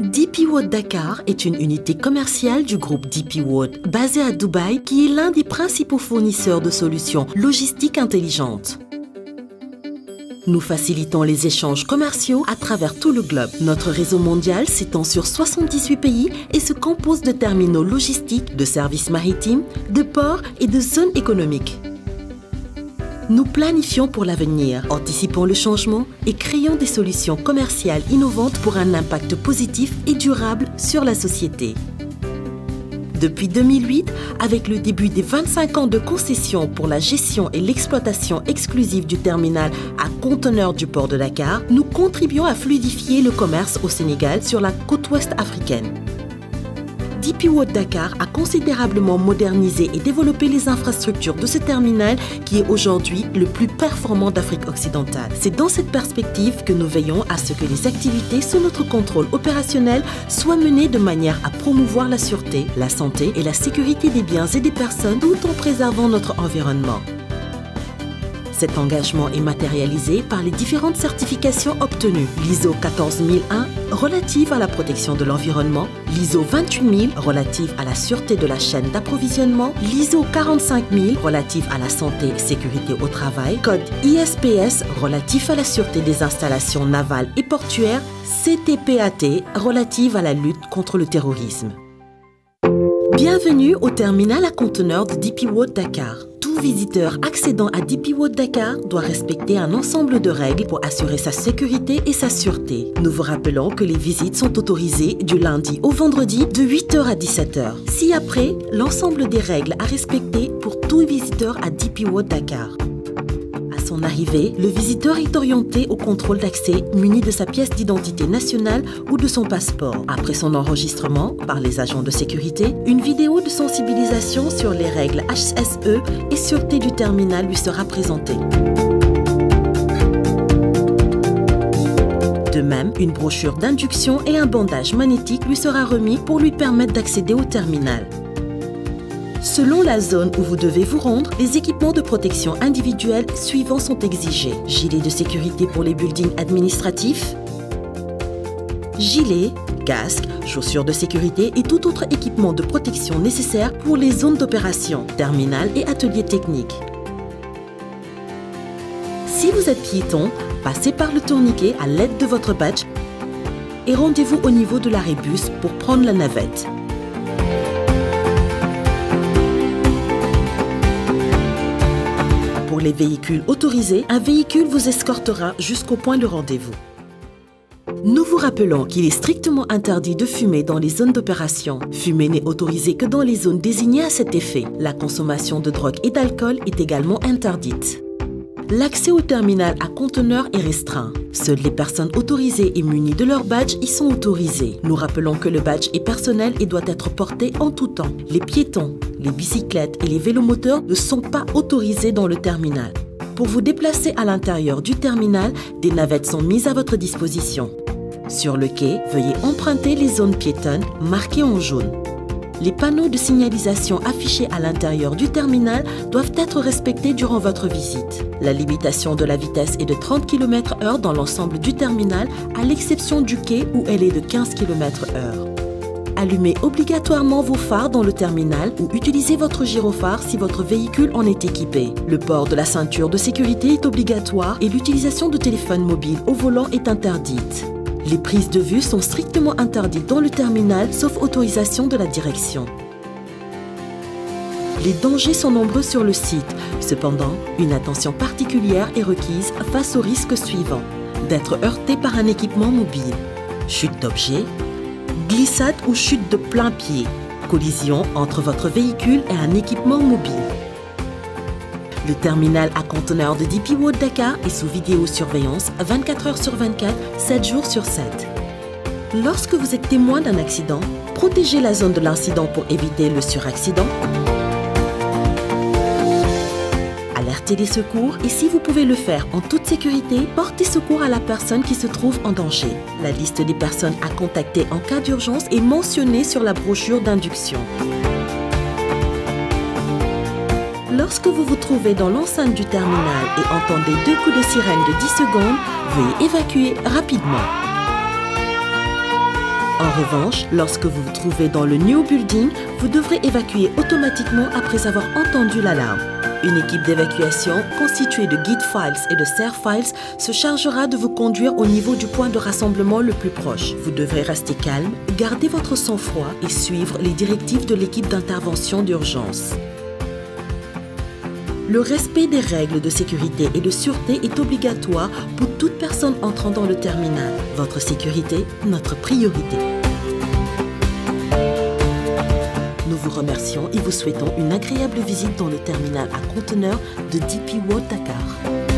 DP World Dakar est une unité commerciale du groupe DP World basée à Dubaï qui est l'un des principaux fournisseurs de solutions logistiques intelligentes. Nous facilitons les échanges commerciaux à travers tout le globe. Notre réseau mondial s'étend sur 78 pays et se compose de terminaux logistiques, de services maritimes, de ports et de zones économiques. Nous planifions pour l'avenir, anticipons le changement et créons des solutions commerciales innovantes pour un impact positif et durable sur la société. Depuis 2008, avec le début des 25 ans de concession pour la gestion et l'exploitation exclusive du terminal à conteneurs du port de Dakar, nous contribuons à fluidifier le commerce au Sénégal sur la côte ouest africaine. DP World Dakar a considérablement modernisé et développé les infrastructures de ce terminal qui est aujourd'hui le plus performant d'Afrique occidentale. C'est dans cette perspective que nous veillons à ce que les activités sous notre contrôle opérationnel soient menées de manière à promouvoir la sûreté, la santé et la sécurité des biens et des personnes tout en préservant notre environnement. Cet engagement est matérialisé par les différentes certifications obtenues. L'ISO 14001 relative à la protection de l'environnement, l'ISO 28000 relative à la sûreté de la chaîne d'approvisionnement, l'ISO 45000 relative à la santé et sécurité au travail, code ISPS relatif à la sûreté des installations navales et portuaires, CTPAT relative à la lutte contre le terrorisme. Bienvenue au terminal à conteneurs de DP World Dakar. Tout visiteur accédant à DP World Dakar doit respecter un ensemble de règles pour assurer sa sécurité et sa sûreté. Nous vous rappelons que les visites sont autorisées du lundi au vendredi de 8h à 17h. Ci-après, l'ensemble des règles à respecter pour tout visiteur à DP World Dakar. À son arrivée, le visiteur est orienté au contrôle d'accès muni de sa pièce d'identité nationale ou de son passeport. Après son enregistrement par les agents de sécurité, une vidéo de sensibilisation sur les règles HSE et sûreté du terminal lui sera présentée. De même, une brochure d'induction et un bandage magnétique lui sera remis pour lui permettre d'accéder au terminal. Selon la zone où vous devez vous rendre, les équipements de protection individuelle suivants sont exigés. Gilet de sécurité pour les buildings administratifs, gilet, casque, chaussures de sécurité et tout autre équipement de protection nécessaire pour les zones d'opération, terminal et ateliers techniques. Si vous êtes piéton, passez par le tourniquet à l'aide de votre badge et rendez-vous au niveau de l'arrêt bus pour prendre la navette. Pour les véhicules autorisés, un véhicule vous escortera jusqu'au point de rendez-vous. Nous vous rappelons qu'il est strictement interdit de fumer dans les zones d'opération. Fumer n'est autorisé que dans les zones désignées à cet effet. La consommation de drogue et d'alcool est également interdite. L'accès au terminal à conteneurs est restreint. Seules les personnes autorisées et munies de leur badge y sont autorisées. Nous rappelons que le badge est personnel et doit être porté en tout temps. Les piétons, les bicyclettes et les vélomoteurs ne sont pas autorisés dans le terminal. Pour vous déplacer à l'intérieur du terminal, des navettes sont mises à votre disposition. Sur le quai, veuillez emprunter les zones piétonnes marquées en jaune. Les panneaux de signalisation affichés à l'intérieur du terminal doivent être respectés durant votre visite. La limitation de la vitesse est de 30 km/h dans l'ensemble du terminal, à l'exception du quai où elle est de 15 km/h. Allumez obligatoirement vos phares dans le terminal ou utilisez votre gyrophare si votre véhicule en est équipé. Le port de la ceinture de sécurité est obligatoire et l'utilisation de téléphones mobiles au volant est interdite. Les prises de vue sont strictement interdites dans le terminal, sauf autorisation de la direction. Les dangers sont nombreux sur le site. Cependant, une attention particulière est requise face aux risques suivants. D'être heurté par un équipement mobile, chute d'objets, glissade ou chute de plein pied, collision entre votre véhicule et un équipement mobile. Le terminal à conteneurs de DP World Dakar est sous vidéosurveillance 24h/24, 7 jours sur 7. Lorsque vous êtes témoin d'un accident, protégez la zone de l'incident pour éviter le suraccident. Alertez les secours et si vous pouvez le faire en toute sécurité, portez secours à la personne qui se trouve en danger. La liste des personnes à contacter en cas d'urgence est mentionnée sur la brochure d'induction. Lorsque vous vous trouvez dans l'enceinte du terminal et entendez 2 coups de sirène de 10 secondes, veuillez évacuer rapidement. En revanche, lorsque vous vous trouvez dans le New Building, vous devrez évacuer automatiquement après avoir entendu l'alarme. Une équipe d'évacuation constituée de Guide Files et de Serre Files se chargera de vous conduire au niveau du point de rassemblement le plus proche. Vous devrez rester calme, garder votre sang-froid et suivre les directives de l'équipe d'intervention d'urgence. Le respect des règles de sécurité et de sûreté est obligatoire pour toute personne entrant dans le terminal. Votre sécurité, notre priorité. Nous vous remercions et vous souhaitons une agréable visite dans le terminal à conteneurs de DP World Dakar.